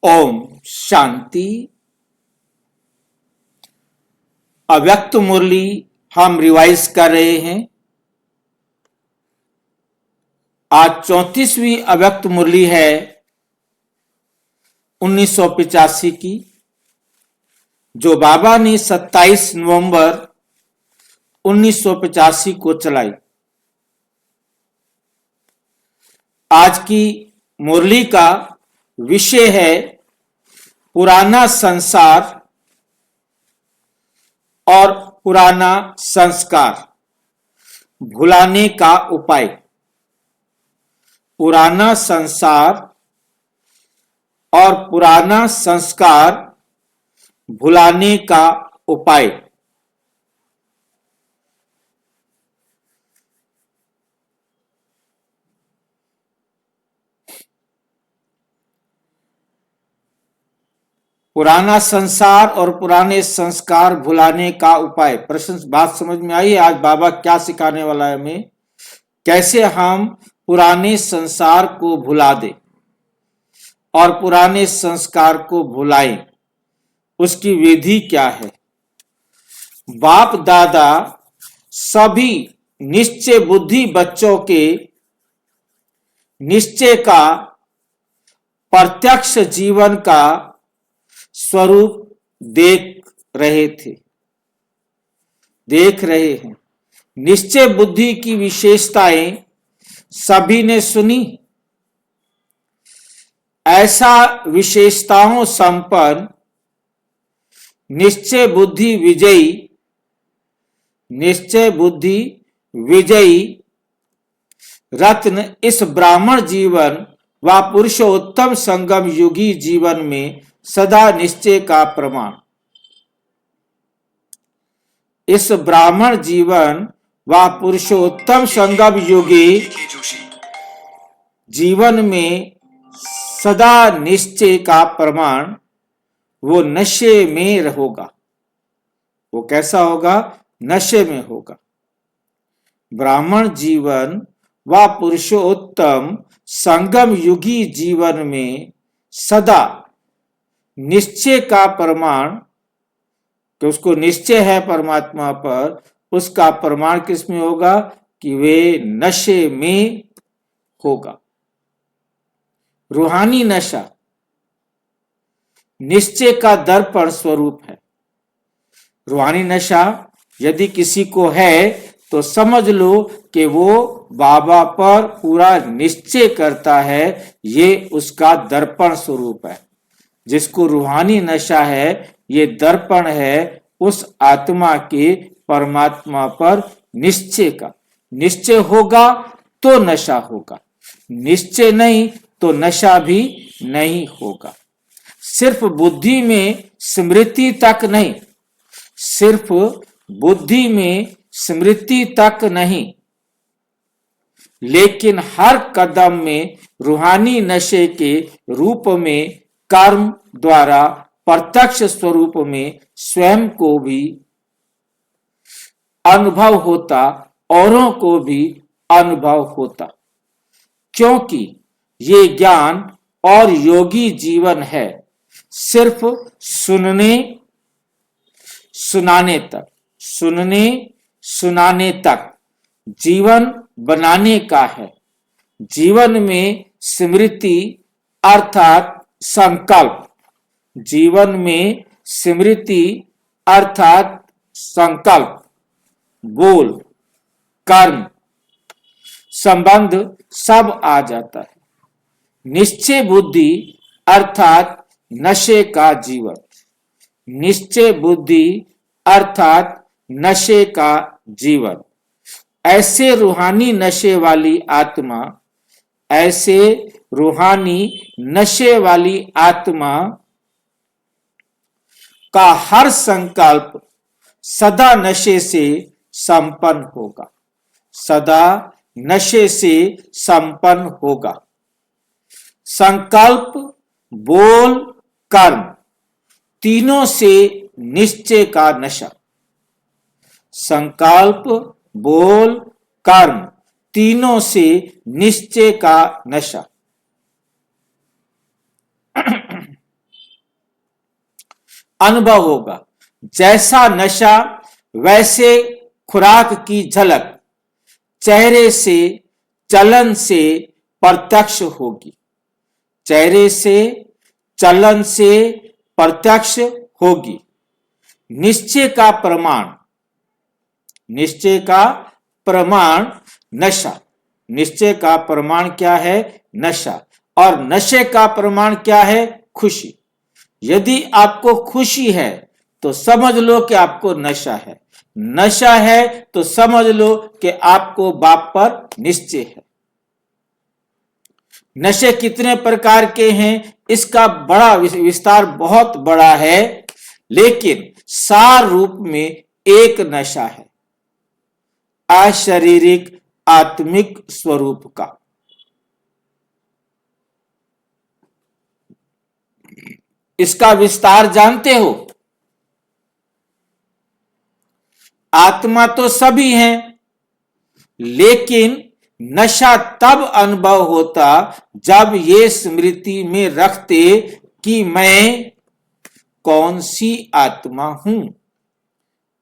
ओम शांति। अव्यक्त मुरली हम रिवाइज कर रहे हैं। आज 34वीं अव्यक्त मुरली है 1985 की, जो बाबा ने 27 नवंबर 1985 को चलाई। आज की मुरली का विषय है पुराना संसार और पुराना संस्कार भुलाने का उपाय। पुराना संसार और पुराना संस्कार भुलाने का उपाय। पुराना संसार और पुराने संस्कार भुलाने का उपाय। प्रश्न बात समझ में आई? आज बाबा क्या सिखाने वाला है हमें, कैसे हम पुराने संसार को भुला दें और पुराने संस्कार को भुलाएं, उसकी विधि क्या है। बाप दादा सभी निश्चय बुद्धि बच्चों के निश्चय का प्रत्यक्ष जीवन का स्वरूप देख रहे हैं। निश्चय बुद्धि की विशेषताएं सभी ने सुनी। ऐसा विशेषताओं संपन्न निश्चय बुद्धि विजयी रत्न इस ब्राह्मण जीवन व पुरुषोत्तम संगम युगी जीवन में सदा निश्चय का प्रमाण। इस ब्राह्मण जीवन व पुरुषोत्तम संगम युगी जीवन में सदा निश्चय का प्रमाण वो नशे में होगा। वो कैसा होगा? नशे में होगा। ब्राह्मण जीवन व पुरुषोत्तम संगम युगी जीवन में सदा निश्चय का प्रमाण, कि उसको निश्चय है परमात्मा पर, उसका प्रमाण किस में होगा? कि वे नशे में होगा। रूहानी नशा निश्चय का दर्पण स्वरूप है। रूहानी नशा यदि किसी को है तो समझ लो कि वो बाबा पर पूरा निश्चय करता है। ये उसका दर्पण स्वरूप है। जिसको रूहानी नशा है, ये दर्पण है उस आत्मा के परमात्मा पर निश्चय का। निश्चय होगा तो नशा होगा, निश्चय नहीं तो नशा भी नहीं होगा। सिर्फ बुद्धि में स्मृति तक नहीं, सिर्फ बुद्धि में स्मृति तक नहीं, लेकिन हर कदम में रूहानी नशे के रूप में कर्म द्वारा प्रत्यक्ष स्वरूप में स्वयं को भी अनुभव होता, औरों को भी अनुभव होता। क्योंकि ये ज्ञान और योगी जीवन है सिर्फ सुनने सुनाने तक जीवन बनाने का है। जीवन में स्मृति अर्थात संकल्प, जीवन में स्मृति अर्थात संकल्प, बोल, कर्म, संबंध सब आ जाता है। निश्चय बुद्धि अर्थात नशे का जीवन, निश्चय बुद्धि अर्थात नशे का जीवन। ऐसे रूहानी नशे वाली आत्मा, ऐसे रूहानी नशे वाली आत्मा का हर संकल्प सदा नशे से संपन्न होगा, सदा नशे से संपन्न होगा। संकल्प, बोल, कर्म तीनों से निश्चय का नशा। संकल्प, बोल, कर्म तीनों से निश्चय का नशा। अनुभव होगा। जैसा नशा वैसे खुराक की झलक चेहरे से, चलन से प्रत्यक्ष होगी। चेहरे से, चलन से प्रत्यक्ष होगी। निश्चय का प्रमाण, निश्चय का प्रमाण नशा। निश्चय का प्रमाण क्या है? नशा। और नशे का प्रमाण क्या है? खुशी। यदि आपको खुशी है तो समझ लो कि आपको नशा है। नशा है तो समझ लो कि आपको बाप पर निश्चय है। नशे कितने प्रकार के हैं इसका बड़ा विस्तार बहुत बड़ा है, लेकिन सार रूप में एक नशा है, अशारीरिक आत्मिक स्वरूप का। इसका विस्तार जानते हो? आत्मा तो सभी हैं, लेकिन नशा तब अनुभव होता जब ये स्मृति में रखते कि मैं कौन सी आत्मा हूं,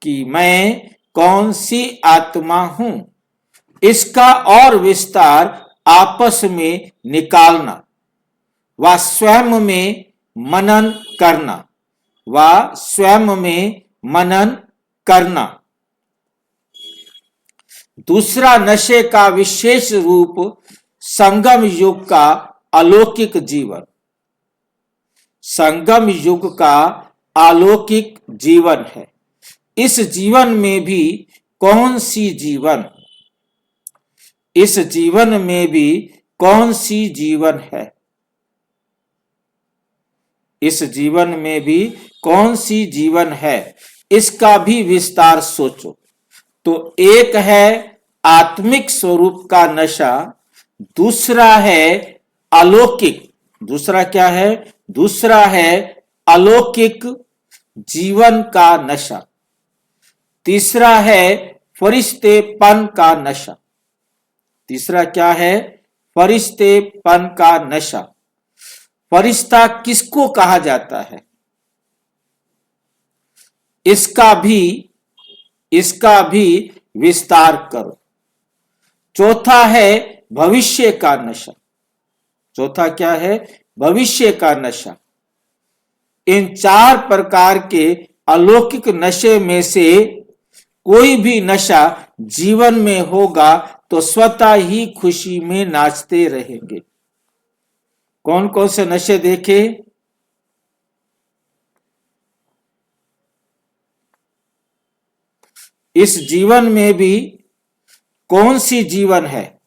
कि मैं कौन सी आत्मा हूं। इसका और विस्तार आपस में निकालना व स्वयं में मनन करना, व स्वयं में मनन करना। दूसरा नशे का विशेष रूप संगम युग का अलौकिक जीवन। संगम युग का अलौकिक जीवन है। इस जीवन में भी कौन सी जीवन, इस जीवन में भी कौन सी जीवन है, इस जीवन में भी कौन सी जीवन है, इसका भी विस्तार सोचो। तो एक है आत्मिक स्वरूप का नशा, दूसरा है अलौकिक। दूसरा क्या है? दूसरा है अलौकिक जीवन का नशा। तीसरा है फरिश्तेपन का नशा। तीसरा क्या है? फरिश्तेपन का नशा। फरिश्ता किसको कहा जाता है? इसका भी विस्तार करो। चौथा है भविष्य का नशा। चौथा क्या है? भविष्य का नशा। इन चार प्रकार के अलौकिक नशे में से कोई भी नशा जीवन में होगा तो स्वतः ही खुशी में नाचते रहेंगे। कौन कौन से नशे देखे? इस जीवन में भी कौन सी जीवन है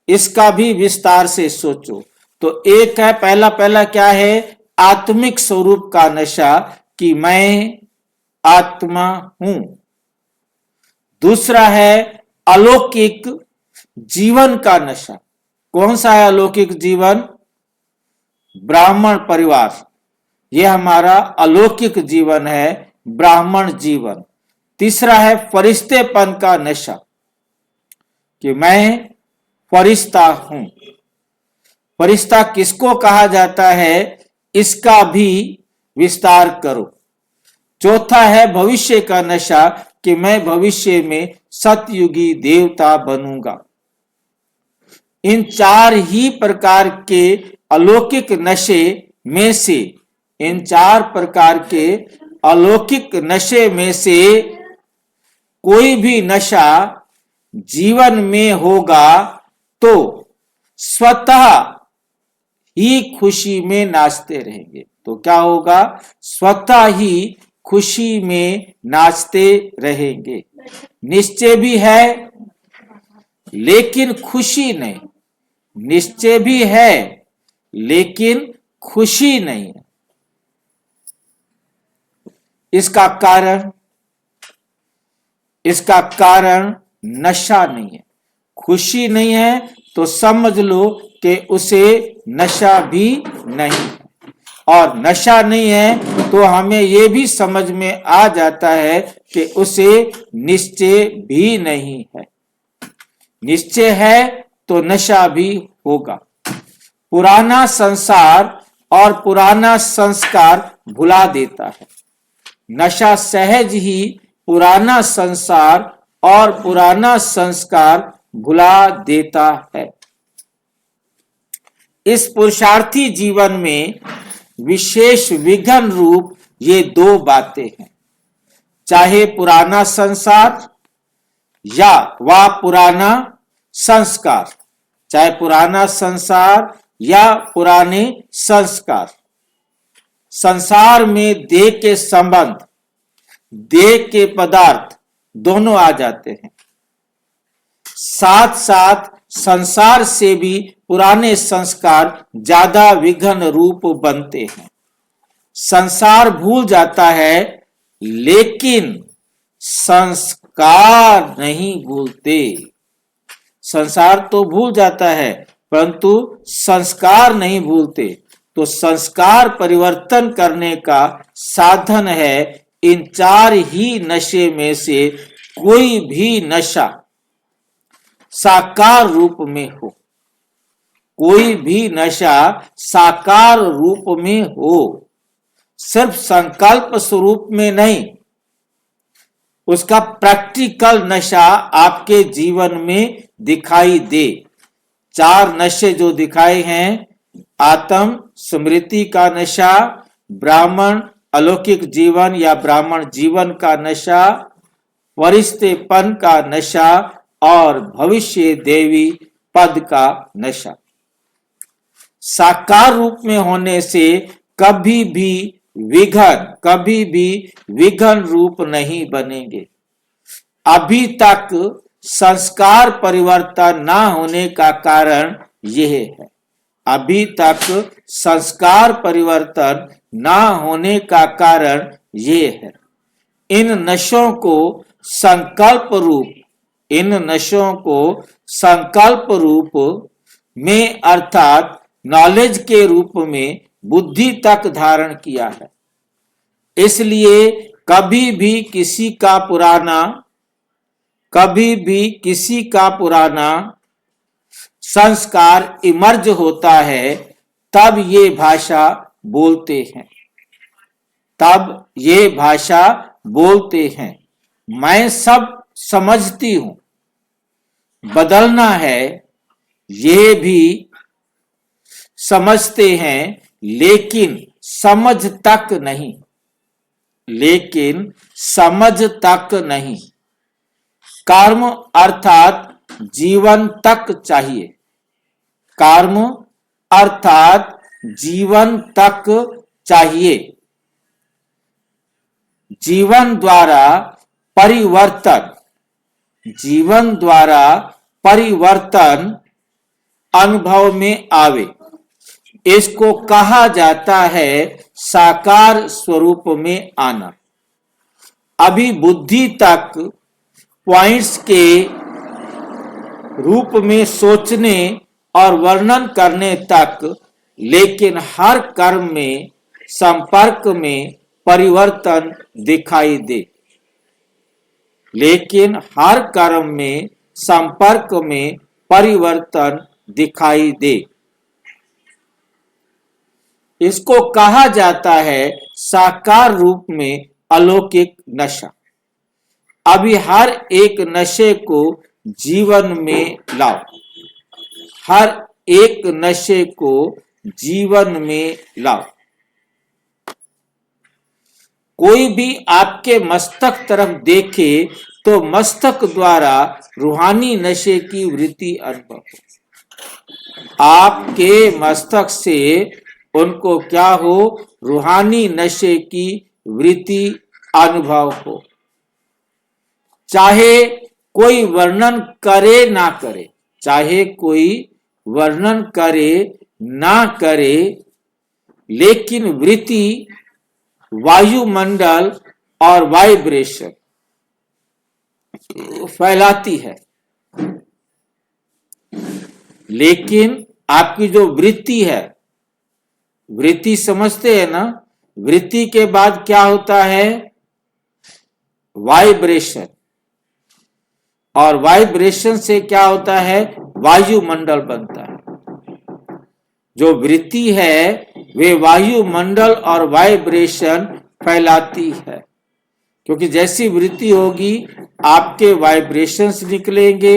इसका भी विस्तार से सोचो। तो एक है, पहला क्या है? आत्मिक स्वरूप का नशा कि मैं आत्मा हूं। दूसरा है अलौकिक जीवन का नशा। कौन सा है अलौकिक जीवन? ब्राह्मण परिवार, यह हमारा अलौकिक जीवन है, ब्राह्मण जीवन। तीसरा है फरिश्तेपन का नशा कि मैं फरिश्ता हूं। फरिश्ता किसको कहा जाता है इसका भी विस्तार करो। चौथा है भविष्य का नशा कि मैं भविष्य में सतयुगी देवता बनूंगा। इन चार ही प्रकार के अलौकिक नशे में से, इन चार प्रकार के अलौकिक नशे में से कोई भी नशा जीवन में होगा तो स्वतः ही खुशी में नाचते रहेंगे। तो क्या होगा? स्वतः ही खुशी में नाचते रहेंगे। निश्चय भी है लेकिन खुशी नहीं, निश्चय भी है लेकिन खुशी नहीं है। इसका कारण नशा नहीं है। खुशी नहीं है तो समझ लो कि उसे नशा भी नहीं है, और नशा नहीं है तो हमें यह भी समझ में आ जाता है कि उसे निश्चय भी नहीं है। निश्चय है तो नशा भी होगा। पुराना संसार और पुराना संस्कार भुला देता है। नशा सहज ही पुराना संसार और पुराना संस्कार भुला देता है। इस पुरुषार्थी जीवन में विशेष विघन रूप ये दो बातें हैं, चाहे पुराना संसार या वह पुराना संस्कार, चाहे पुराना संसार या पुराने संस्कार। संसार में देह के संबंध, देह के पदार्थ दोनों आ जाते हैं। साथ साथ संसार से भी पुराने संस्कार ज्यादा विघन रूप बनते हैं। संसार भूल जाता है लेकिन संस्कार नहीं भूलते। संसार तो भूल जाता है परंतु संस्कार नहीं भूलते। तो संस्कार परिवर्तन करने का साधन है इन चार ही नशे में से कोई भी नशा साकार रूप में हो, कोई भी नशा साकार रूप में हो, सिर्फ संकल्प स्वरूप में नहीं, उसका प्रैक्टिकल नशा आपके जीवन में दिखाई दे। चार नशे जो दिखाए हैं, आत्म स्मृति का नशा, ब्राह्मण अलौकिक जीवन या ब्राह्मण जीवन का नशा, फरिश्तेपन का नशा और भविष्य देवी पद का नशा। साकार रूप में होने से कभी भी विघन रूप नहीं बनेंगे। अभी तक संस्कार परिवर्तन ना होने का कारण यह है, अभी तक संस्कार परिवर्तन ना होने का कारण यह है। इन नशों को संकल्प रूप में अर्थात नॉलेज के रूप में बुद्धि तक धारण किया है। इसलिए कभी भी किसी का पुराना संस्कार इमर्ज होता है, तब ये भाषा बोलते हैं, मैं सब समझती हूं। बदलना है, ये भी समझते हैं लेकिन समझ तक नहीं। कर्म अर्थात जीवन तक चाहिए, कर्म अर्थात जीवन तक चाहिए। जीवन द्वारा परिवर्तन अनुभव में आवे, इसको कहा जाता है साकार स्वरूप में आना। अभी बुद्धि तक पॉइंट्स के रूप में सोचने और वर्णन करने तक, लेकिन हर कर्म में संपर्क में परिवर्तन दिखाई दे, इसको कहा जाता है साकार रूप में अलौकिक नशा। अभी हर एक नशे को जीवन में लाओ, हर एक नशे को जीवन में लाओ। कोई भी आपके मस्तक तरफ देखे तो मस्तक द्वारा रूहानी नशे की वृत्ति अनुभव, आपके मस्तक से उनको क्या हो, रूहानी नशे की वृत्ति अनुभव हो। चाहे कोई वर्णन करे ना करे, लेकिन वृत्ति वायुमंडल और वाइब्रेशन फैलाती है। लेकिन आपकी जो वृत्ति है, वृत्ति समझते हैं ना, वृत्ति के बाद क्या होता है, वाइब्रेशन, और वाइब्रेशन से क्या होता है, वायुमंडल बनता है। जो वृत्ति है वे वायुमंडल और वाइब्रेशन फैलाती है। क्योंकि जैसी वृत्ति होगी आपके वाइब्रेशंस निकलेंगे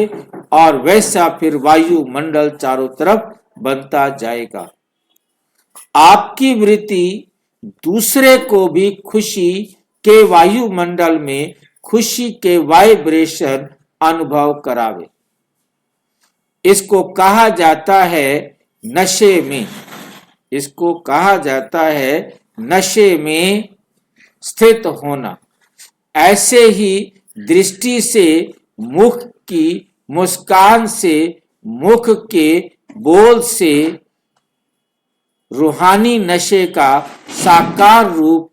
और वैसा फिर वायुमंडल चारों तरफ बनता जाएगा। आपकी वृत्ति दूसरे को भी खुशी के वायुमंडल में खुशी के वाइब्रेशन अनुभव करावे। इसको कहा जाता है नशे में, इसको कहा जाता है नशे में स्थित होना। ऐसे ही दृष्टि से, मुख की मुस्कान से, मुख के बोल से रूहानी नशे का साकार रूप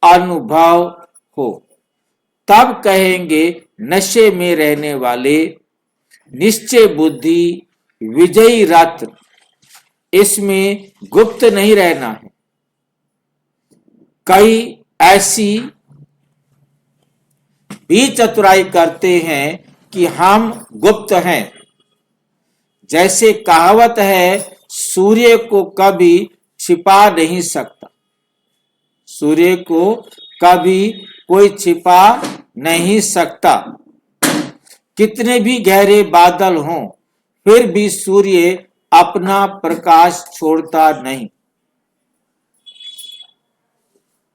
अनुभव हो, तब कहेंगे नशे में रहने वाले निश्चय बुद्धि विजयी रत्न। इसमें गुप्त नहीं रहना है। कई ऐसी भी चतुराई करते हैं कि हम गुप्त हैं। जैसे कहावत है, सूर्य को कभी छिपा नहीं सकता, सूर्य को कभी कोई छिपा नहीं सकता। कितने भी गहरे बादल हों, फिर भी सूर्य अपना प्रकाश छोड़ता नहीं।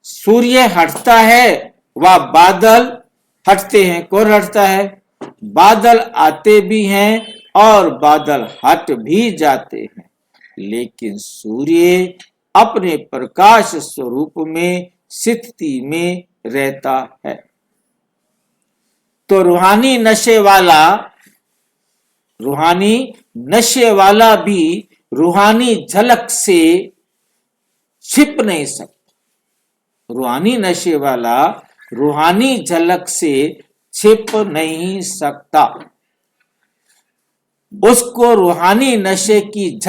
सूर्य हटता है वह बादल हटते हैं। कौन हटता है? बादल आते भी हैं और बादल हट भी जाते हैं, लेकिन सूर्य अपने प्रकाश स्वरूप में स्थिति में रहता है। तो रूहानी नशे वाला भी रूहानी झलक से छिप नहीं सकता। रूहानी नशे वाला रूहानी झलक से छिप नहीं सकता। उसको रूहानी नशे की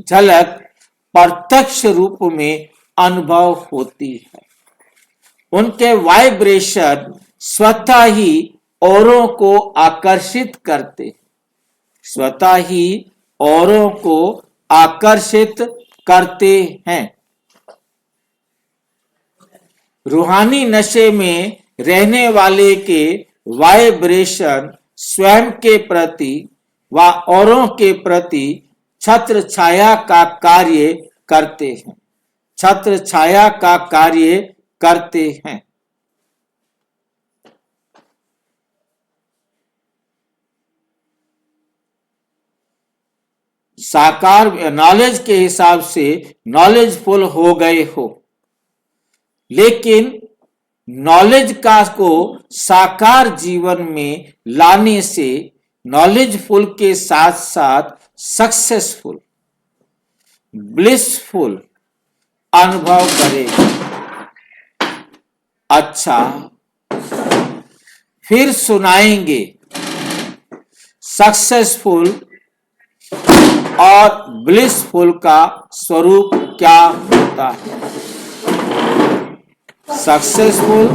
झलक प्रत्यक्ष रूप में अनुभव होती है। उनके वाइब्रेशन स्वतः ही औरों को आकर्षित करते, स्वतः ही औरों को आकर्षित करते हैं। रूहानी नशे में रहने वाले के वाइब्रेशन स्वयं के प्रति व औरों के प्रति छत्र छाया का कार्य करते हैं, छत्र छाया का कार्य करते हैं। साकार नॉलेज के हिसाब से नॉलेजफुल हो गए हो, लेकिन नॉलेज का को साकार जीवन में लाने से नॉलेजफुल के साथ साथ सक्सेसफुल, ब्लिसफुल अनुभव करेगा। अच्छा, फिर सुनाएंगे सक्सेसफुल और ब्लिसफुल का स्वरूप क्या होता है। सक्सेसफुल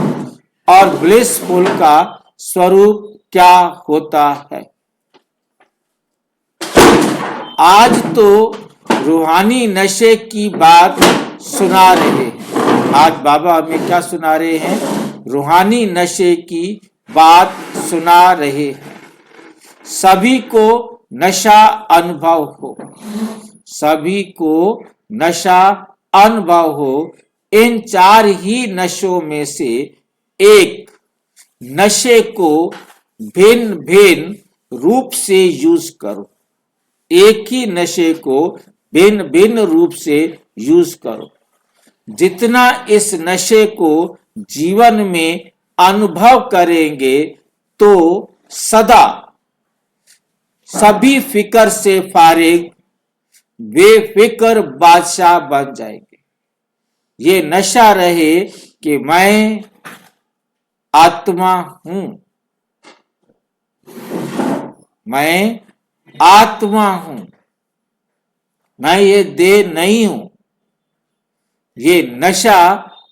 और ब्लिसफुल का स्वरूप क्या होता है। आज तो रूहानी नशे की बात सुना रहे हैं। आज बाबा हमें क्या सुना रहे हैं? रूहानी नशे की बात सुना रहे हैं। सभी को नशा अनुभव हो, सभी को नशा अनुभव हो। इन चार ही नशों में से एक नशे को भिन्न भिन्न रूप से यूज करो। एक ही नशे को भिन्न भिन्न रूप से यूज करो। जितना इस नशे को जीवन में अनुभव करेंगे तो सदा सभी फिक्र से फारिग बेफिक्र बादशाह बन जाएंगे। ये नशा रहे कि मैं आत्मा हूं, मैं आत्मा हूं, मैं ये देह नहीं हूं। ये नशा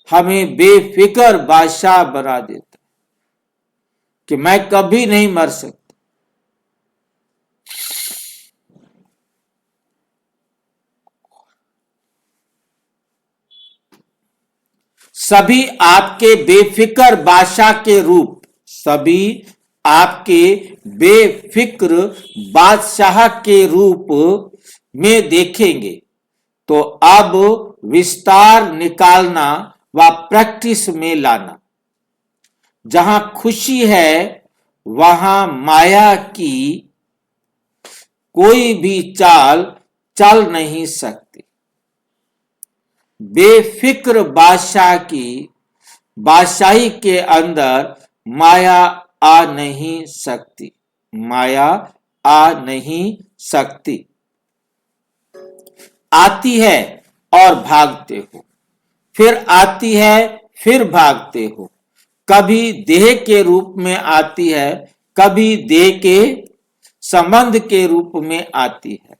हमें बेफिक्र बादशाह बना देता कि मैं कभी नहीं मर सकता। सभी आपके बेफिक्र बादशाह के रूप, सभी आपके बेफिक्र बादशाह के रूप में देखेंगे। तो अब विस्तार निकालना व प्रैक्टिस में लाना। जहां खुशी है वहां माया की कोई भी चाल चल नहीं सकती। बेफिक्र बादशाह की बादशाही के अंदर माया आ नहीं सकती, माया आ नहीं सकती। आती है और भागते हो, फिर आती है फिर भागते हो। कभी देह के रूप में आती है, कभी देह के संबंध के रूप में आती है।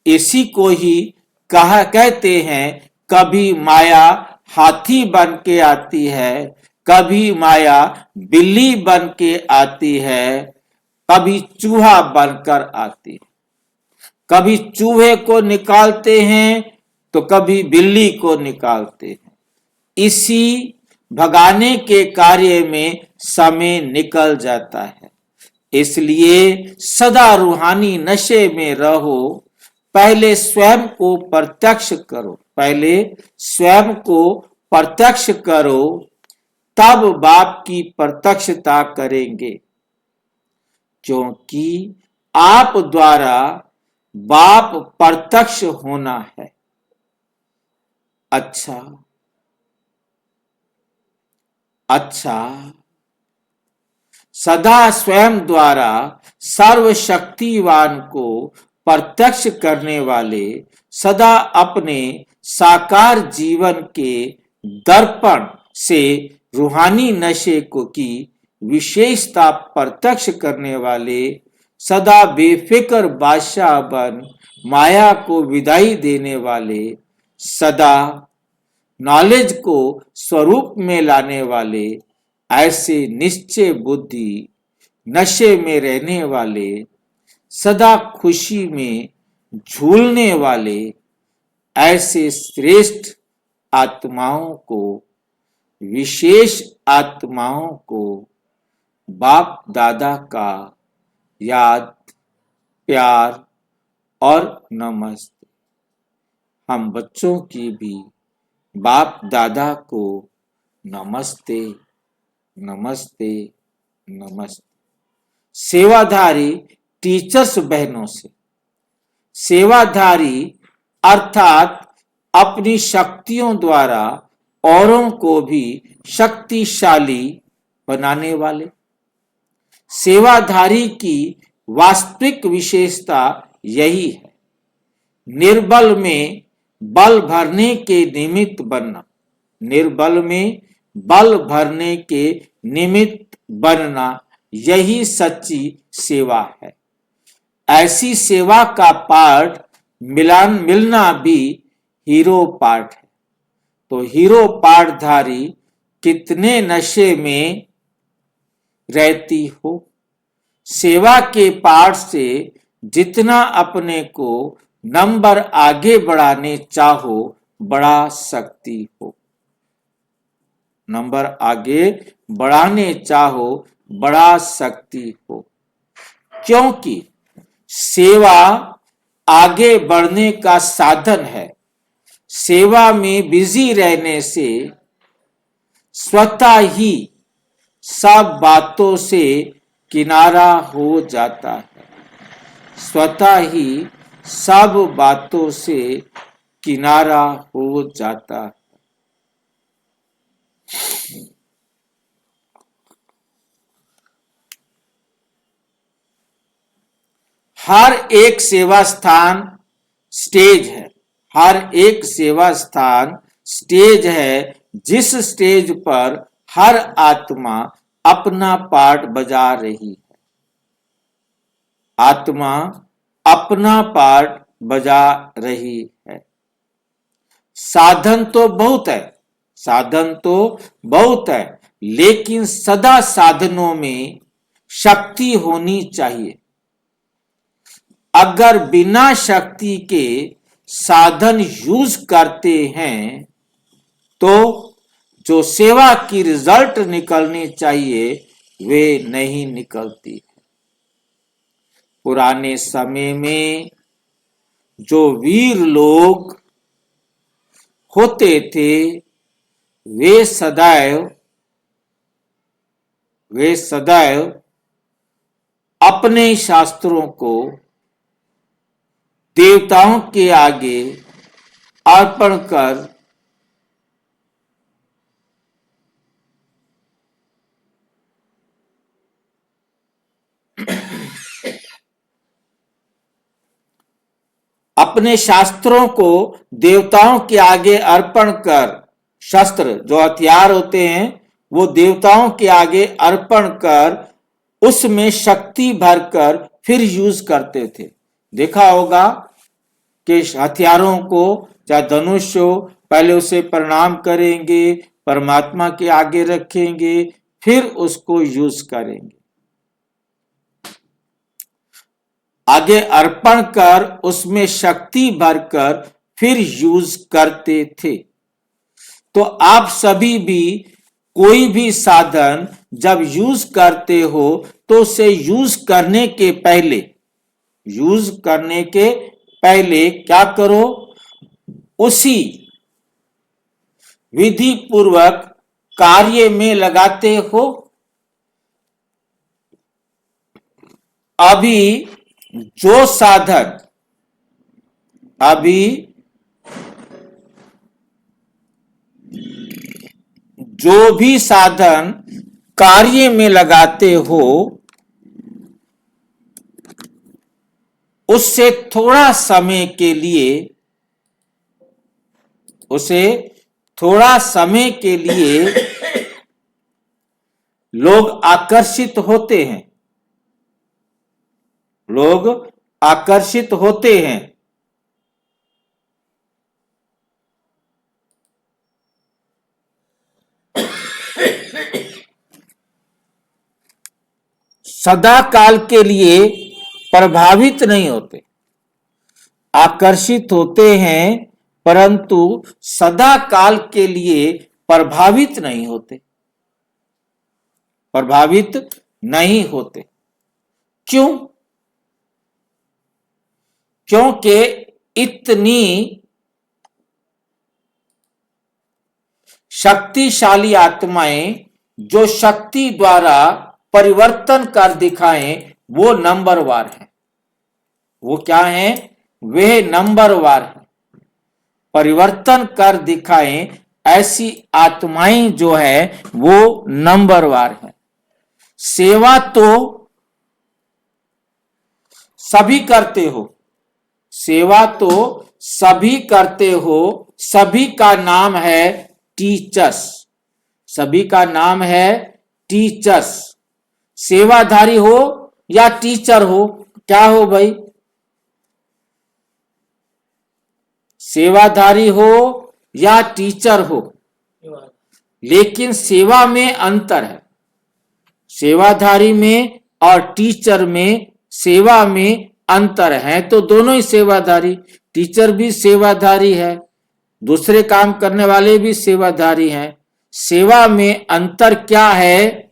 इसी को ही कहते हैं, कभी माया हाथी बन के आती है, कभी माया बिल्ली बन के आती है, कभी चूहा बनकर आती है। कभी चूहे को निकालते हैं तो कभी बिल्ली को निकालते हैं। इसी भगाने के कार्य में समय निकल जाता है। इसलिए सदा रूहानी नशे में रहो। पहले स्वयं को प्रत्यक्ष करो, पहले स्वयं को प्रत्यक्ष करो, तब बाप की प्रत्यक्षता करेंगे। क्योंकि आप द्वारा बाप प्रत्यक्ष होना है। अच्छा अच्छा, सदा स्वयं द्वारा सर्वशक्तिवान को प्रत्यक्ष करने वाले, सदा अपने साकार जीवन के दर्पण से रूहानी नशे को की विशेषता प्रत्यक्ष करने वाले, सदा बेफिक्र बादशाह बन माया को विदाई देने वाले, सदा नॉलेज को स्वरूप में लाने वाले, ऐसे निश्चय बुद्धि नशे में रहने वाले, सदा खुशी में झूलने वाले, ऐसे श्रेष्ठ आत्माओं को, विशेष आत्माओं को बाप दादा का याद, प्यार और नमस्ते। हम बच्चों की भी बाप दादा को नमस्ते नमस्ते नमस्ते। सेवाधारी टीचर्स बहनों से, सेवाधारी अर्थात अपनी शक्तियों द्वारा औरों को भी शक्तिशाली बनाने वाले। सेवाधारी की वास्तविक विशेषता यही है, निर्बल में बल भरने के निमित्त बनना, निर्बल में बल भरने के निमित्त बनना, यही सच्ची सेवा है। ऐसी सेवा का पाठ मिलना भी हीरो पाठ है। तो हीरो पाठधारी कितने नशे में रहती हो। सेवा के पाठ से जितना अपने को नंबर आगे बढ़ाने चाहो बढ़ा सकती हो, नंबर आगे बढ़ाने चाहो बढ़ा सकती हो। क्योंकि सेवा आगे बढ़ने का साधन है। सेवा में बिजी रहने से स्वतः ही सब बातों से किनारा हो जाता है, स्वतः ही सब बातों से किनारा हो जाता है। हर एक सेवा स्थान स्टेज है, हर एक सेवा स्थान स्टेज है, जिस स्टेज पर हर आत्मा अपना पार्ट बजा रही है। आत्मा अपना पार्ट बजा रही है। साधन तो बहुत है, साधन तो बहुत है, लेकिन सदा साधनों में शक्ति होनी चाहिए। अगर बिना शक्ति के साधन यूज करते हैं तो जो सेवा की रिजल्ट निकलनी चाहिए वे नहीं निकलती। पुराने समय में जो वीर लोग होते थे वे सदैव अपने शास्त्रों को देवताओं के आगे अर्पण कर अपने शास्त्रों को देवताओं के आगे अर्पण कर, शस्त्र जो हथियार होते हैं वो देवताओं के आगे अर्पण कर उसमें शक्ति भरकर फिर यूज करते थे। देखा होगा कि हथियारों को चाहे धनुष हो पहले उसे प्रणाम करेंगे, परमात्मा के आगे रखेंगे, फिर उसको यूज करेंगे, आगे अर्पण कर उसमें शक्ति भरकर फिर यूज करते थे। तो आप सभी भी कोई भी साधन जब यूज करते हो तो उसे यूज करने के पहले क्या करो, उसी विधि पूर्वक कार्य में लगाते हो। अभी जो भी साधन कार्य में लगाते हो उससे थोड़ा समय के लिए लोग आकर्षित होते हैं। सदा काल के लिए प्रभावित नहीं होते, आकर्षित होते हैं परंतु सदा काल के लिए प्रभावित नहीं होते। क्यों? क्योंकि इतनी शक्तिशाली आत्माएं जो शक्ति द्वारा परिवर्तन कर दिखाएं वो नंबरवार है। वो क्या है? वे नंबरवार है, परिवर्तन कर दिखाएं ऐसी आत्माएं जो है वो नंबरवार है। सेवा तो सभी करते हो, सभी का नाम है टीचर्स। सेवाधारी हो या टीचर हो, क्या हो भाई? सेवाधारी हो या टीचर हो, लेकिन सेवा में अंतर है। सेवाधारी में और टीचर में सेवा में अंतर है। तो दोनों ही सेवाधारी, टीचर भी सेवाधारी है, दूसरे काम करने वाले भी सेवाधारी हैं। सेवा में अंतर क्या है?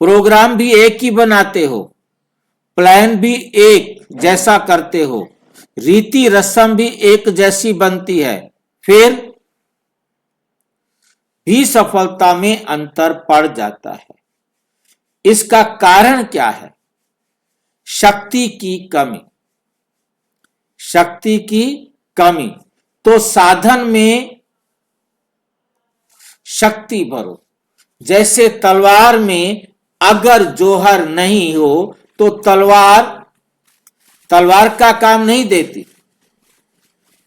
प्रोग्राम भी एक ही बनाते हो, प्लान भी एक जैसा करते हो, रीति रस्म भी एक जैसी बनती है, फिर भी सफलता में अंतर पड़ जाता है। इसका कारण क्या है? शक्ति की कमी। तो साधन में शक्ति भरो। जैसे तलवार में अगर जोहर नहीं हो तो तलवार का काम नहीं देती।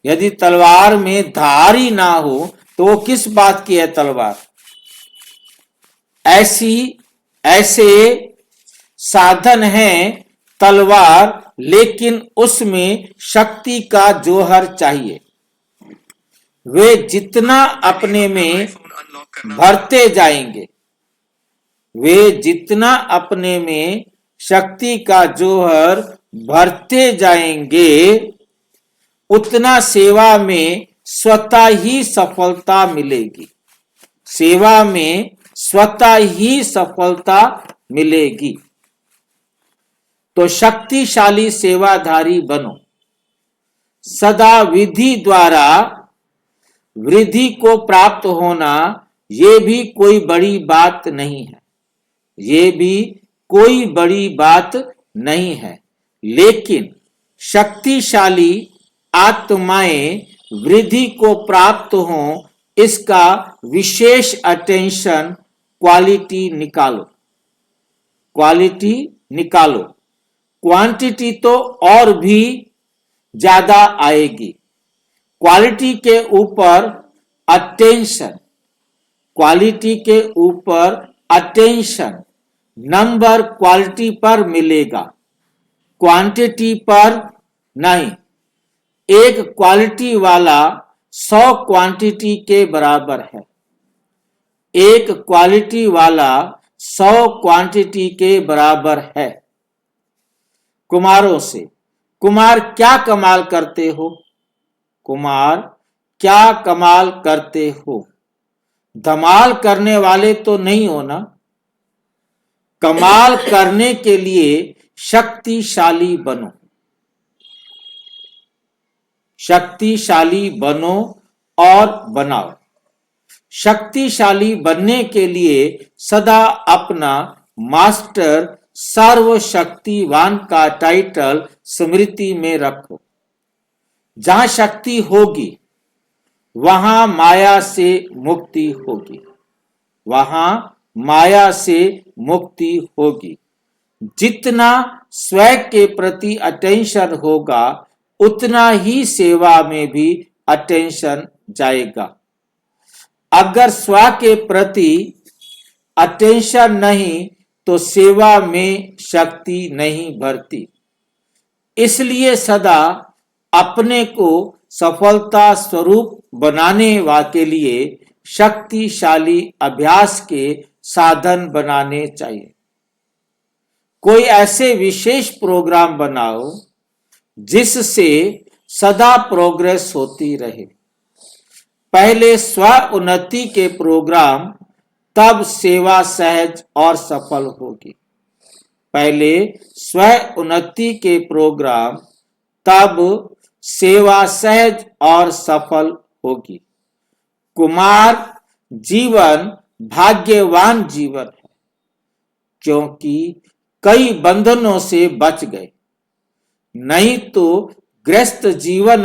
यदि तलवार में धार ही ना हो तो वो किस बात की है तलवार? ऐसे साधन है तलवार, लेकिन उसमें शक्ति का जोहर चाहिए। वे जितना अपने में भरते जाएंगे, शक्ति का जोहर भरते जाएंगे, उतना सेवा में स्वतः ही सफलता मिलेगी। सेवा में स्वतः ही सफलता मिलेगी। तो शक्तिशाली सेवाधारी बनो। सदा विधि द्वारा वृद्धि को प्राप्त होना ये भी कोई बड़ी बात नहीं है, ये भी कोई बड़ी बात नहीं है। लेकिन शक्तिशाली आत्माएं वृद्धि को प्राप्त हो, इसका विशेष अटेंशन क्वालिटी निकालो। क्वालिटी निकालो, क्वांटिटी तो और भी ज्यादा आएगी। क्वालिटी के ऊपर अटेंशन, क्वालिटी के ऊपर अटेंशन नंबर क्वालिटी पर मिलेगा, क्वांटिटी पर नहीं। एक क्वालिटी वाला 100 क्वांटिटी के बराबर है, एक क्वालिटी वाला 100 क्वांटिटी के बराबर है। कुमारों से, कुमार क्या कमाल करते हो? कुमार क्या कमाल करते हो? धमाल करने वाले तो नहीं हो ना। कमाल करने के लिए शक्तिशाली बनो, शक्तिशाली बनो और बनाओ। शक्तिशाली बनने के लिए सदा अपना मास्टर सर्वशक्तिवान का टाइटल स्मृति में रखो। जहां शक्ति होगी वहां माया से मुक्ति होगी, वहां माया से मुक्ति होगी। जितना स्वयं के प्रति अटेंशन होगा उतना ही सेवा में भी अटेंशन जाएगा। अगर स्व के प्रति अटेंशन नहीं तो सेवा में शक्ति नहीं भरती। इसलिए सदा अपने को सफलता स्वरूप बनाने के लिए शक्तिशाली अभ्यास के साधन बनाने चाहिए। कोई ऐसे विशेष प्रोग्राम बनाओ जिससे सदा प्रोग्रेस होती रहे। पहले स्व उन्नति के प्रोग्राम, तब सेवा सहज और सफल होगी। पहले स्व उन्नति के प्रोग्राम, तब सेवा सहज और सफल होगी। कुमार जीवन भाग्यवान जीवन है, क्योंकि कई बंधनों से बच गए। नहीं तो गृहस्थ जीवन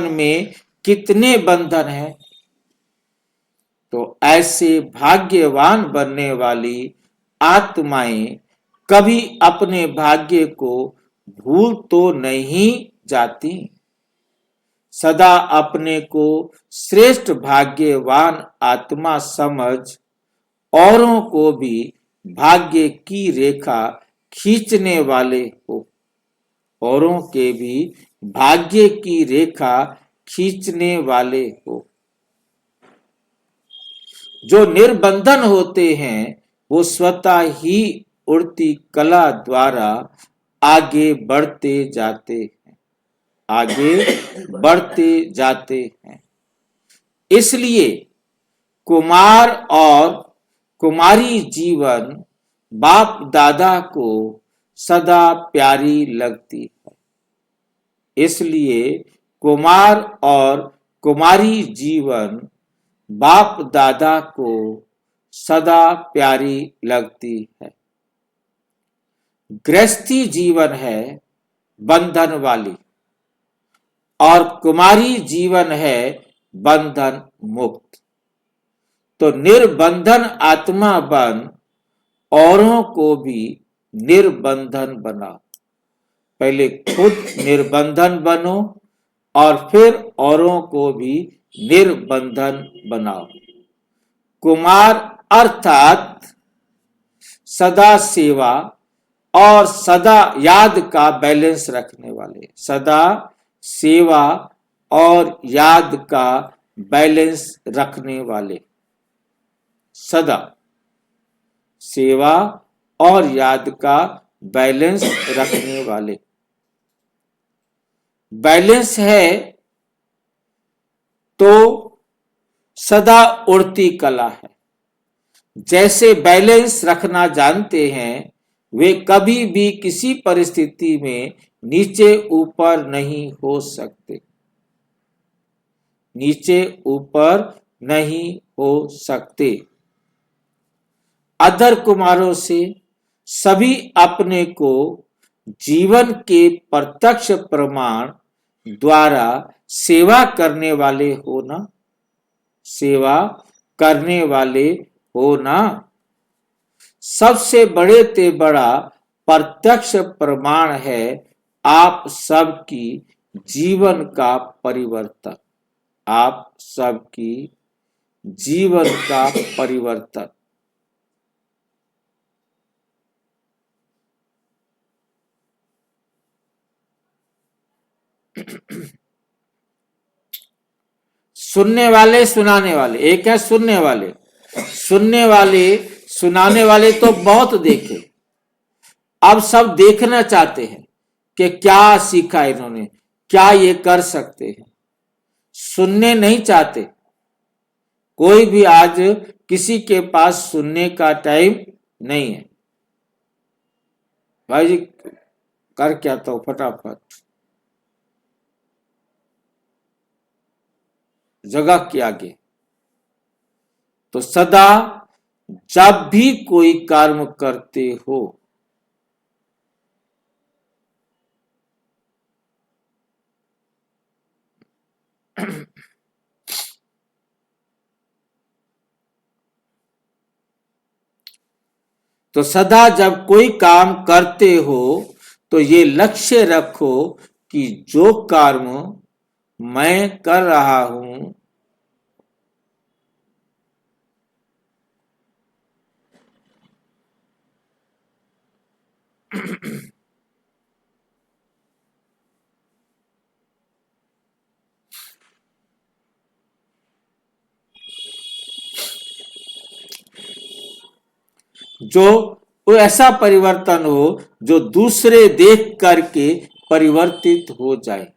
में कितने बंधन हैं। तो ऐसे भाग्यवान बनने वाली आत्माएं कभी अपने भाग्य को भूल तो नहीं जाती। सदा अपने को श्रेष्ठ भाग्यवान आत्मा समझ औरों को भी भाग्य की रेखा खींचने वाले हो, औरों के भी भाग्य की रेखा खींचने वाले हो। जो निर्बंधन होते हैं वो स्वतः ही उड़ती कला द्वारा आगे बढ़ते जाते हैं, आगे बढ़ते जाते हैं। इसलिए कुमार और कुमारी जीवन बाप दादा को सदा प्यारी लगती है। इसलिए कुमार और कुमारी जीवन बाप दादा को सदा प्यारी लगती है। गृहस्थी जीवन है बंधन वाली और कुमारी जीवन है बंधन मुक्त। तो निर्बंधन आत्मा बन औरों को भी निर्बंधन बनाओ। पहले खुद निर्बंधन बनो और फिर औरों को भी निर्बंधन बनाओ। कुमार अर्थात सदा सेवा और सदा याद का बैलेंस रखने वाले, सदा सेवा और याद का बैलेंस रखने वाले, सदा सेवा और याद का बैलेंस रखने वाले। बैलेंस है तो सदा उड़ती कला है। जैसे बैलेंस रखना जानते हैं, वे कभी भी किसी परिस्थिति में नीचे ऊपर नहीं हो सकते, नीचे ऊपर नहीं हो सकते। अधर कुमारों से सभी अपने को जीवन के प्रत्यक्ष प्रमाण द्वारा सेवा करने वाले हो ना, सेवा करने वाले हो ना। सबसे बड़े ते बड़ा प्रत्यक्ष प्रमाण है आप सबकी जीवन का परिवर्तन, आप सबकी जीवन का परिवर्तन। सुनने वाले सुनाने वाले, एक है सुनने वाले, सुनने वाले सुनाने वाले तो बहुत देखे। अब सब देखना चाहते हैं कि क्या सीखा इन्होंने, क्या ये कर सकते हैं। सुनने नहीं चाहते। कोई भी आज किसी के पास सुनने का टाइम नहीं है। भाई जी कर क्या तो फटाफट, जगह के आगे। तो सदा जब भी कोई कर्म करते हो, तो सदा जब कोई काम करते हो तो ये लक्ष्य रखो कि जो कर्म मैं कर रहा हूं जो वो ऐसा परिवर्तन हो जो दूसरे देख करके परिवर्तित हो जाए।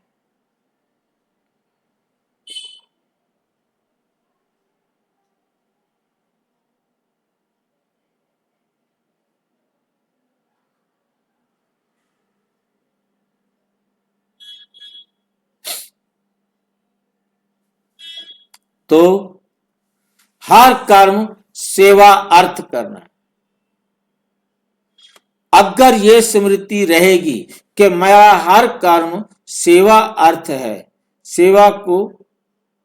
तो हर कर्म सेवा अर्थ करना। अगर ये स्मृति रहेगी कि मेरा हर कर्म सेवा अर्थ है, सेवा को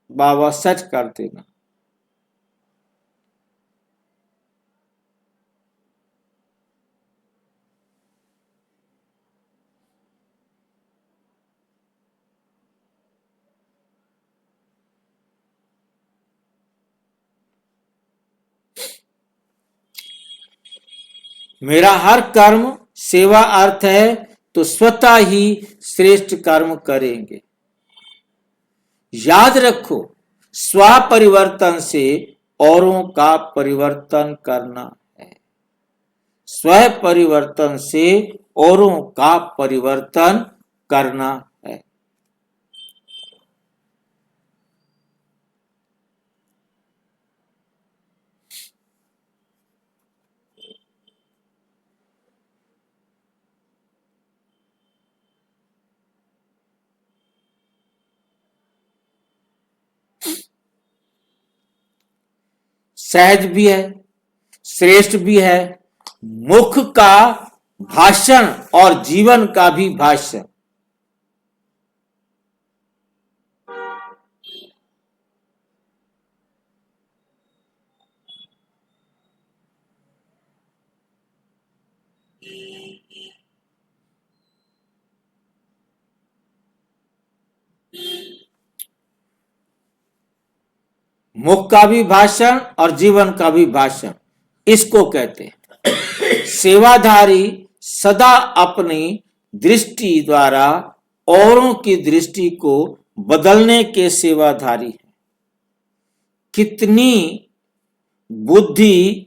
बाबा सच कर देना। मेरा हर कर्म सेवा अर्थ है तो स्वतः ही श्रेष्ठ कर्म करेंगे। याद रखो, स्व परिवर्तन से औरों का परिवर्तन करना है, स्व परिवर्तन से औरों का परिवर्तन करना है। सहज भी है, श्रेष्ठ भी है। मुख का भाषण और जीवन का भी भाषण। मुख का भी भाषण और जीवन का भी भाषण, इसको कहते हैं। सेवाधारी सदा अपनी दृष्टि द्वारा औरों की दृष्टि को बदलने के सेवाधारी हैं। कितनी बुद्धि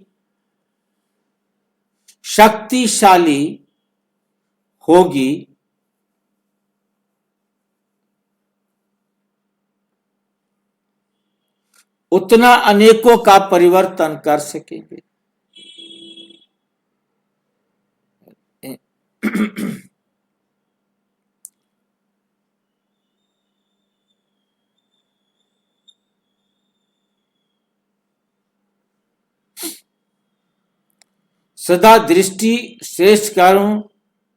शक्तिशाली होगी उतना अनेकों का परिवर्तन कर सकेंगे। सदा दृष्टि श्रेष्ठ कार्यों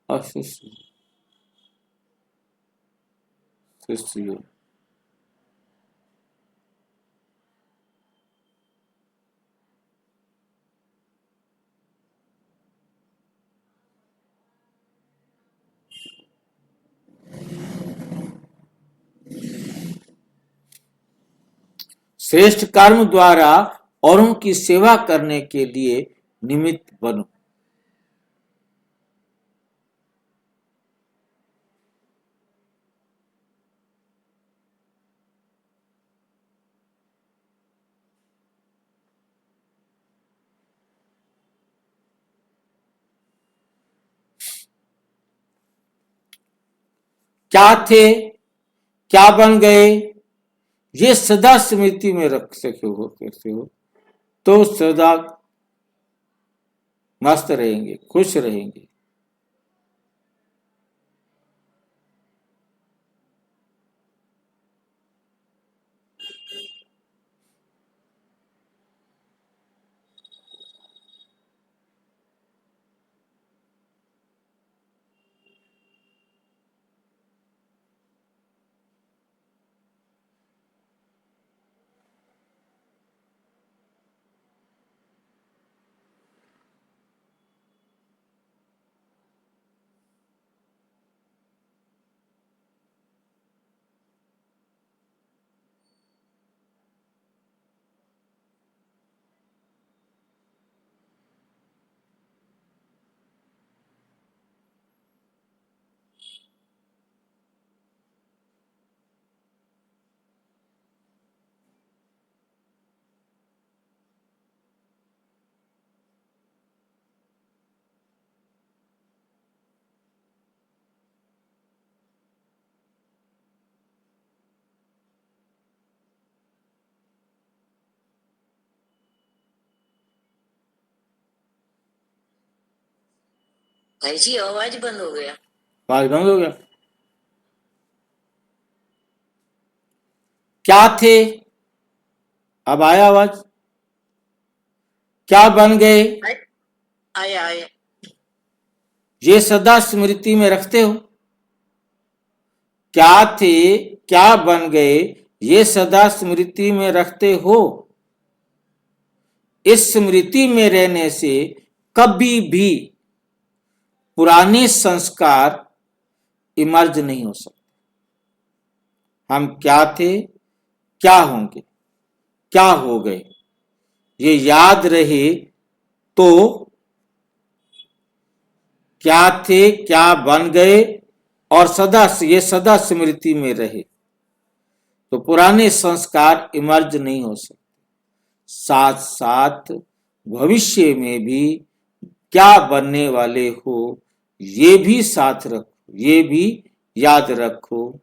और शिष्य श्रेष्ठ कर्म द्वारा औरों की सेवा करने के लिए निमित्त बनो। क्या थे, क्या बन गए, ये सदा स्मृति में रख सके हो कैसे हो तो सदा मस्त रहेंगे, खुश रहेंगे। भाई जी आवाज बंद हो गया। आवाज बंद हो गया। क्या थे, अब आया आवाज। क्या बन गए, आया आया। ये सदा स्मृति में रखते हो। क्या थे, क्या बन गए, ये सदा स्मृति में रखते हो। इस स्मृति में रहने से कभी भी पुराने संस्कार इमर्ज नहीं हो सकते। हम क्या थे, क्या होंगे, क्या हो गए, ये याद रहे तो क्या थे, क्या बन गए और ये सदा स्मृति में रहे तो पुराने संस्कार इमर्ज नहीं हो सकते। साथ साथ भविष्य में भी क्या बनने वाले हो ये भी साथ रखो, ये भी याद रखो।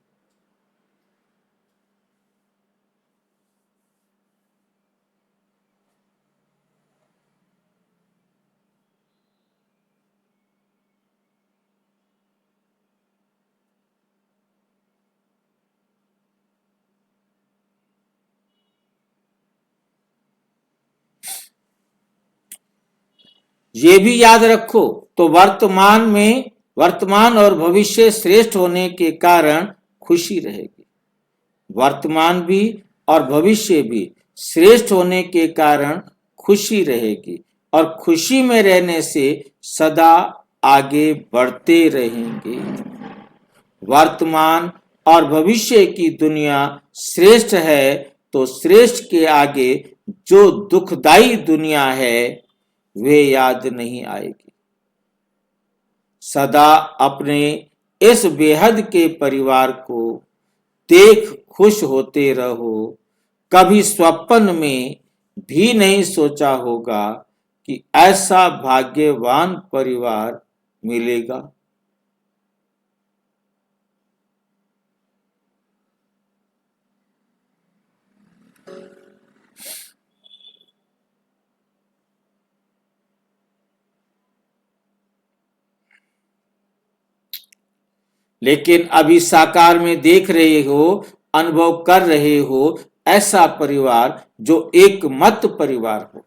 ये भी याद रखो तो वर्तमान और भविष्य श्रेष्ठ होने के कारण खुशी रहेगी। वर्तमान भी और भविष्य भी श्रेष्ठ होने के कारण खुशी रहेगी और खुशी में रहने से सदा आगे बढ़ते रहेंगे। वर्तमान और भविष्य की दुनिया श्रेष्ठ है तो श्रेष्ठ के आगे जो दुखदाई दुनिया है वे याद नहीं आएगी। सदा अपने इस बेहद के परिवार को देख खुश होते रहो। कभी स्वप्न में भी नहीं सोचा होगा कि ऐसा भाग्यवान परिवार मिलेगा। लेकिन अभी साकार में देख रहे हो, अनुभव कर रहे हो ऐसा परिवार जो एक मत परिवार हो,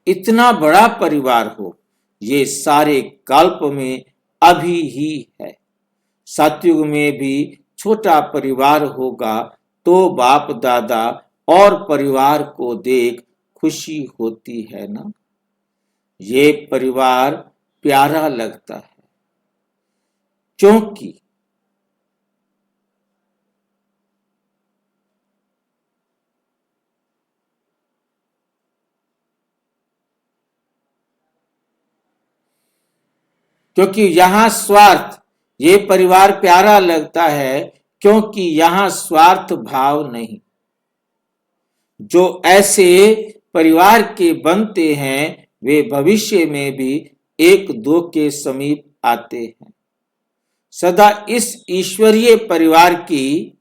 इतना बड़ा परिवार हो, ये सारे कल्प में अभी ही है। सतयुग में भी छोटा परिवार होगा तो बाप दादा और परिवार को देख खुशी होती है ना। ये परिवार प्यारा लगता है क्योंकि यहां स्वार्थ, ये परिवार प्यारा लगता है क्योंकि यहां स्वार्थ भाव नहीं। जो ऐसे परिवार के बनते हैं वे भविष्य में भी एक दो के समीप आते हैं। सदा इस ईश्वरीय परिवार की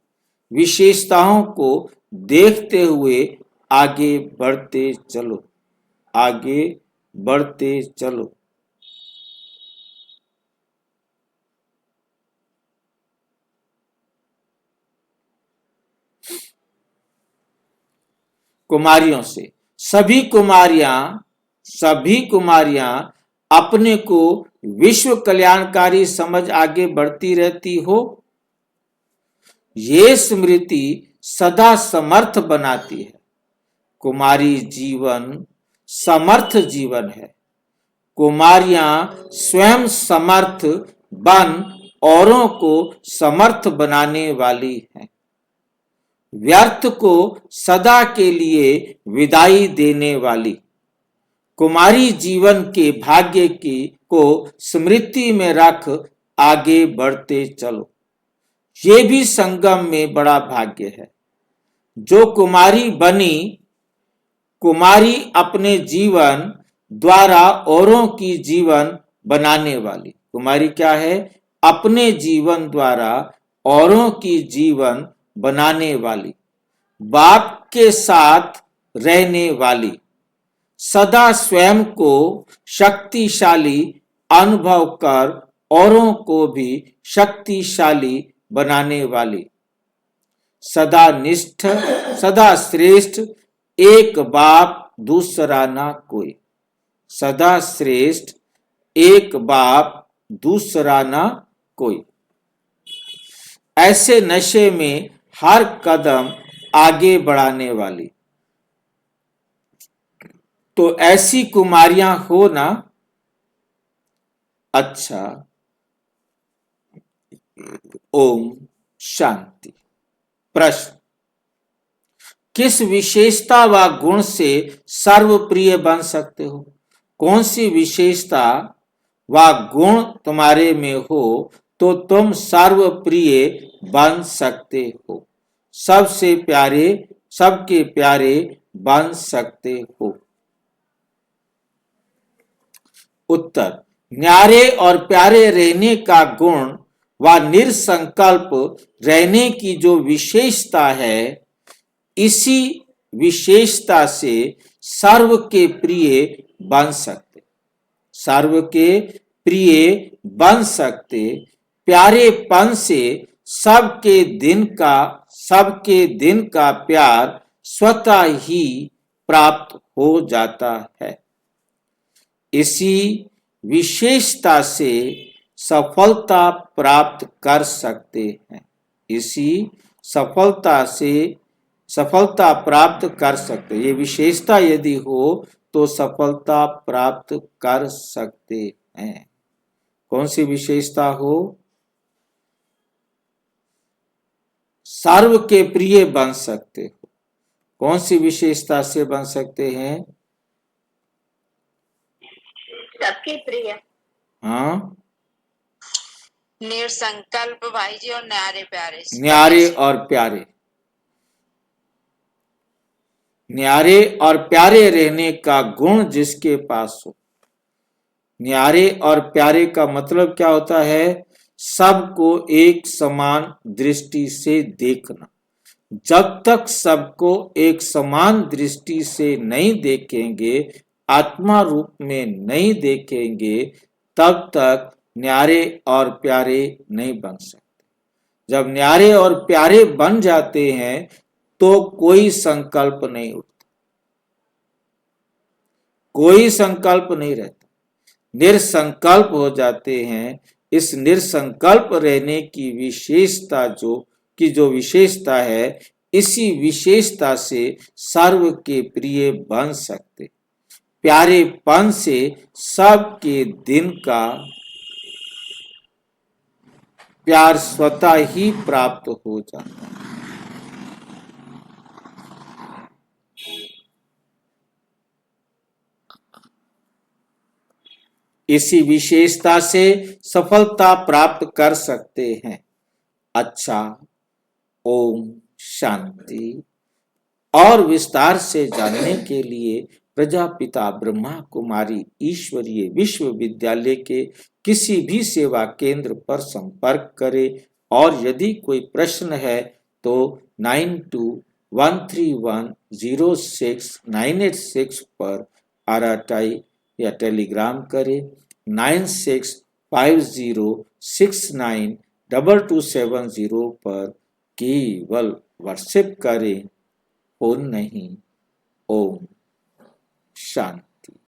विशेषताओं को देखते हुए आगे बढ़ते चलो, आगे बढ़ते चलो। कुमारियों से, सभी कुमारियां अपने को विश्व कल्याणकारी समझ आगे बढ़ती रहती हो। ये स्मृति सदा समर्थ बनाती है। कुमारी जीवन समर्थ जीवन है। कुमारियां स्वयं समर्थ बन औरों को समर्थ बनाने वाली हैं। व्यर्थ को सदा के लिए विदाई देने वाली कुमारी जीवन के भाग्य की को स्मृति में रख आगे बढ़ते चलो। ये भी संगम में बड़ा भाग्य है। जो कुमारी बनी, कुमारी अपने जीवन द्वारा औरों की जीवन बनाने वाली। कुमारी क्या है? अपने जीवन द्वारा औरों की जीवन बनाने वाली, बाप के साथ रहने वाली, सदा स्वयं को शक्तिशाली अनुभव कर औरों को भी शक्तिशाली बनाने वाली, सदा निष्ठ, सदा श्रेष्ठ, एक बाप दूसरा ना कोई। सदा श्रेष्ठ, एक बाप दूसरा ना कोई। ऐसे नशे में हर कदम आगे बढ़ाने वाली। तो ऐसी कुमारियां हो ना। अच्छा, ओम शांति। प्रश्न, किस विशेषता व गुण से सर्वप्रिय बन सकते हो? कौन सी विशेषता व गुण तुम्हारे में हो तो तुम सर्वप्रिय बन सकते हो, सबसे प्यारे, सबके प्यारे बन सकते हो? उत्तर, न्यारे और प्यारे रहने का गुण व निरसंकल्प रहने की जो विशेषता है, इसी विशेषता से सर्व के प्रिय बन सकते, सर्व के प्रिय बन सकते। प्यारेपन से सबके दिन का प्यार स्वतः ही प्राप्त हो जाता है। इसी विशेषता से सफलता प्राप्त कर सकते हैं। इसी सफलता से सफलता प्राप्त कर सकते, ये विशेषता यदि हो तो सफलता प्राप्त कर सकते हैं। कौन सी विशेषता हो? सर्व के प्रिय बन सकते हो। कौन सी विशेषता से बन सकते हैं? सबके प्रिय। हाँ, निरसंकल्प भाई जी और न्यारे प्यारे। न्यारे और प्यारे, न्यारे और प्यारे रहने का गुण जिसके पास हो। न्यारे और प्यारे का मतलब क्या होता है? सबको एक समान दृष्टि से देखना। जब तक सबको एक समान दृष्टि से नहीं देखेंगे, आत्मा रूप में नहीं देखेंगे, तब तक न्यारे और प्यारे नहीं बन सकते। जब न्यारे और प्यारे बन जाते हैं तो कोई संकल्प नहीं उठता, कोई संकल्प नहीं रहता, निरसंकल्प हो जाते हैं। इस निरसंकल्प रहने की विशेषता जो विशेषता है, इसी विशेषता से सर्व के प्रिय बन सकते, प्यारेपन से सबके दिन का प्यार स्वतः ही प्राप्त हो जाता है। इसी विशेषता से सफलता प्राप्त कर सकते हैं। अच्छा, ओम शांति। और विस्तार से जानने के लिए प्रजापिता ब्रह्मा कुमारी ईश्वरीय विश्वविद्यालय के किसी भी सेवा केंद्र पर संपर्क करें और यदि कोई प्रश्न है तो 9213106986 पर आरटीआई या टेलीग्राम करें। 9650692270 पर केवल व्हाट्सएप करें, फोन नहीं। ओम शांति।